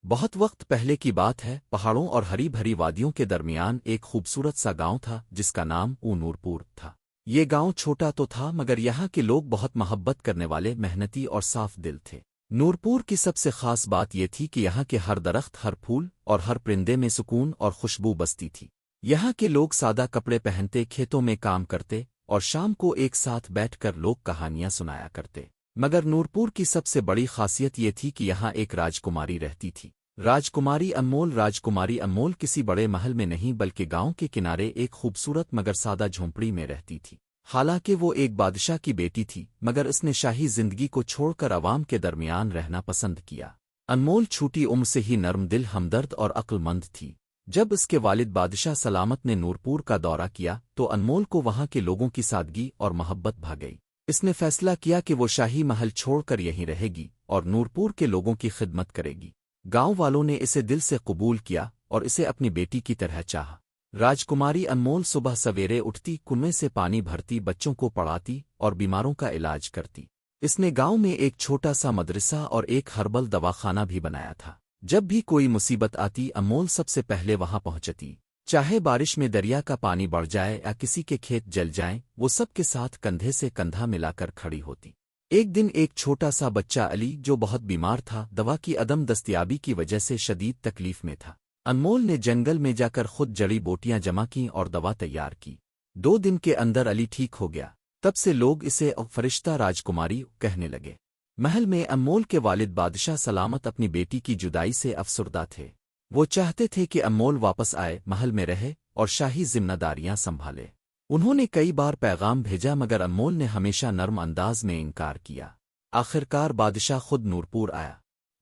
بہت وقت پہلے کی بات ہے، پہاڑوں اور ہری بھری وادیوں کے درمیان ایک خوبصورت سا گاؤں تھا جس کا نام نورپور تھا۔ یہ گاؤں چھوٹا تو تھا مگر یہاں کے لوگ بہت محبت کرنے والے، محنتی اور صاف دل تھے۔ نورپور کی سب سے خاص بات یہ تھی کہ یہاں کے ہر درخت، ہر پھول اور ہر پرندے میں سکون اور خوشبو بستی تھی۔ یہاں کے لوگ سادہ کپڑے پہنتے، کھیتوں میں کام کرتے اور شام کو ایک ساتھ بیٹھ کر لوگ کہانیاں سنایا کرتے۔ مگر نورپور کی سب سے بڑی خاصیت یہ تھی کہ یہاں ایک راجکماری رہتی تھی۔ راجکماری انمول کسی بڑے محل میں نہیں بلکہ گاؤں کے کنارے ایک خوبصورت مگر سادہ جھونپڑی میں رہتی تھی۔ حالانکہ وہ ایک بادشاہ کی بیٹی تھی مگر اس نے شاہی زندگی کو چھوڑ کر عوام کے درمیان رہنا پسند کیا۔ انمول چھوٹی عمر سے ہی نرم دل، ہمدرد اور عقل مند تھی۔ جب اس کے والد بادشاہ سلامت نے نورپور کا دورہ کیا تو انمول کو وہاں کے لوگوں کی سادگی اور محبت بھا گئی۔ اس نے فیصلہ کیا کہ وہ شاہی محل چھوڑ کر یہیں رہے گی اور نورپور کے لوگوں کی خدمت کرے گی۔ گاؤں والوں نے اسے دل سے قبول کیا اور اسے اپنی بیٹی کی طرح چاہا۔ راجکماری انمول صبح سویرے اٹھتی، کنویں سے پانی بھرتی، بچوں کو پڑھاتی اور بیماروں کا علاج کرتی۔ اس نے گاؤں میں ایک چھوٹا سا مدرسہ اور ایک ہربل دواخانہ بھی بنایا تھا۔ جب بھی کوئی مصیبت آتی، انمول سب سے پہلے وہاں پہنچتی۔ چاہے بارش میں دریا کا پانی بڑھ جائے یا کسی کے کھیت جل جائیں، وہ سب کے ساتھ کندھے سے کندھا ملا کر کھڑی ہوتی۔ ایک دن ایک چھوٹا سا بچہ علی جو بہت بیمار تھا، دوا کی عدم دستیابی کی وجہ سے شدید تکلیف میں تھا۔ انمول نے جنگل میں جا کر خود جڑی بوٹیاں جمع کیں اور دوا تیار کی۔ 2 دن کے اندر علی ٹھیک ہو گیا۔ تب سے لوگ اسے فرشتہ راجکماری کہنے لگے۔ محل میں انمول کے والد بادشاہ سلامت اپنی بیٹی کی جدائی سے افسردہ تھے۔ وہ چاہتے تھے کہ انمول واپس آئے، محل میں رہے اور شاہی ذمہ داریاں سنبھالے۔ انہوں نے کئی بار پیغام بھیجا مگر انمول نے ہمیشہ نرم انداز میں انکار کیا۔ آخرکار بادشاہ خود نورپور آیا۔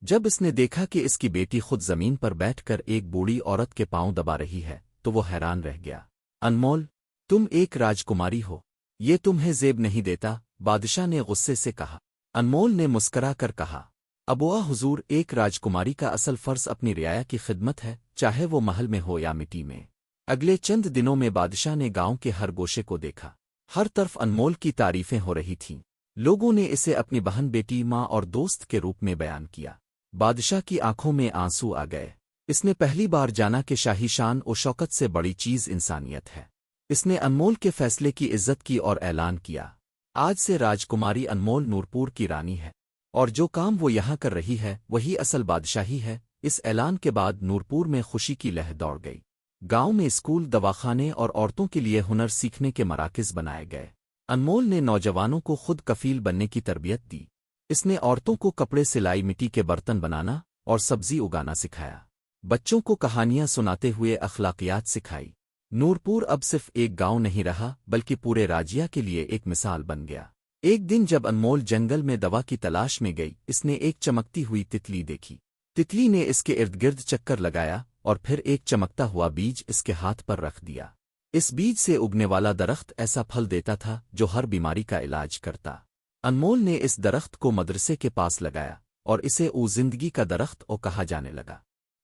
جب اس نے دیکھا کہ اس کی بیٹی خود زمین پر بیٹھ کر ایک بوڑھی عورت کے پاؤں دبا رہی ہے تو وہ حیران رہ گیا۔ انمول، تم ایک راجکماری ہو، یہ تمہیں زیب نہیں دیتا؟ بادشاہ نے غصے سے کہا۔ انمول نے مسکرا کر کہا، ابوا حضور، ایک راجکماری کا اصل فرض اپنی رعایا کی خدمت ہے، چاہے وہ محل میں ہو یا مٹی میں۔ اگلے چند دنوں میں بادشاہ نے گاؤں کے ہر گوشے کو دیکھا۔ ہر طرف انمول کی تعریفیں ہو رہی تھیں۔ لوگوں نے اسے اپنی بہن، بیٹی، ماں اور دوست کے روپ میں بیان کیا۔ بادشاہ کی آنکھوں میں آنسو آ گئے۔ اس نے پہلی بار جانا کہ شاہی شان و شوکت سے بڑی چیز انسانیت ہے۔ اس نے انمول کے فیصلے کی عزت کی اور اعلان کیا، آج سے راجکماری انمول نورپور کی رانی ہے اور جو کام وہ یہاں کر رہی ہے وہی اصل بادشاہی ہے۔ اس اعلان کے بعد نورپور میں خوشی کی لہر دوڑ گئی۔ گاؤں میں اسکول، دواخانے اور عورتوں کے لیے ہنر سیکھنے کے مراکز بنائے گئے۔ انمول نے نوجوانوں کو خود کفیل بننے کی تربیت دی۔ اس نے عورتوں کو کپڑے سلائی، مٹی کے برتن بنانا اور سبزی اگانا سکھایا۔ بچوں کو کہانیاں سناتے ہوئے اخلاقیات سکھائی۔ نورپور اب صرف ایک گاؤں نہیں رہا بلکہ پورے راجیہ کے لیے ایک مثال بن گیا۔ ایک دن جب انمول جنگل میں دوا کی تلاش میں گئی، اس نے ایک چمکتی ہوئی تتلی دیکھی۔ تتلی نے اس کے ارد گرد چکر لگایا اور پھر ایک چمکتا ہوا بیج اس کے ہاتھ پر رکھ دیا۔ اس بیج سے اگنے والا درخت ایسا پھل دیتا تھا جو ہر بیماری کا علاج کرتا۔ انمول نے اس درخت کو مدرسے کے پاس لگایا اور اسے زندگی کا درخت کہا جانے لگا۔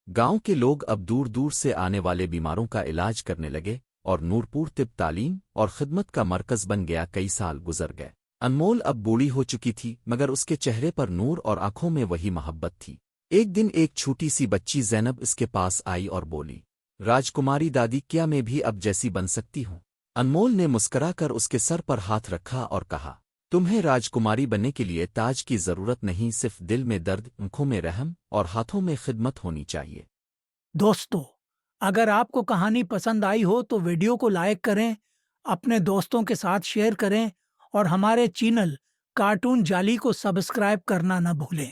گاؤں کے لوگ اب دور دور سے آنے والے بیماروں کا علاج کرنے لگے اور نورپور طب، تعلیم اور خدمت کا مرکز بن گیا۔ کئی سال گزر گئے۔ انمول اب بوڑھی ہو چکی تھی مگر اس کے چہرے پر نور اور آنکھوں میں وہی محبت تھی۔ ایک دن ایک چھوٹی سی بچی زینب اس کے پاس آئی اور بولی، راجکماری دادی، کیا میں بھی اب جیسی بن سکتی ہوں؟ انمول نے مسکرا کر اس کے سر پر ہاتھ رکھا اور کہا، تمہیں راجکماری بننے کے لیے تاج کی ضرورت نہیں، صرف دل میں درد، آنکھوں میں رحم اور ہاتھوں میں خدمت ہونی چاہیے۔ دوستو، اگر آپ کو کہانی پسند آئی ہو تو ویڈیو کو لائک کریں، اپنے دوستوں کے ساتھ شیئر کریں اور ہمارے چینل کارٹون جالی کو سبسکرائب کرنا نہ بھولیں۔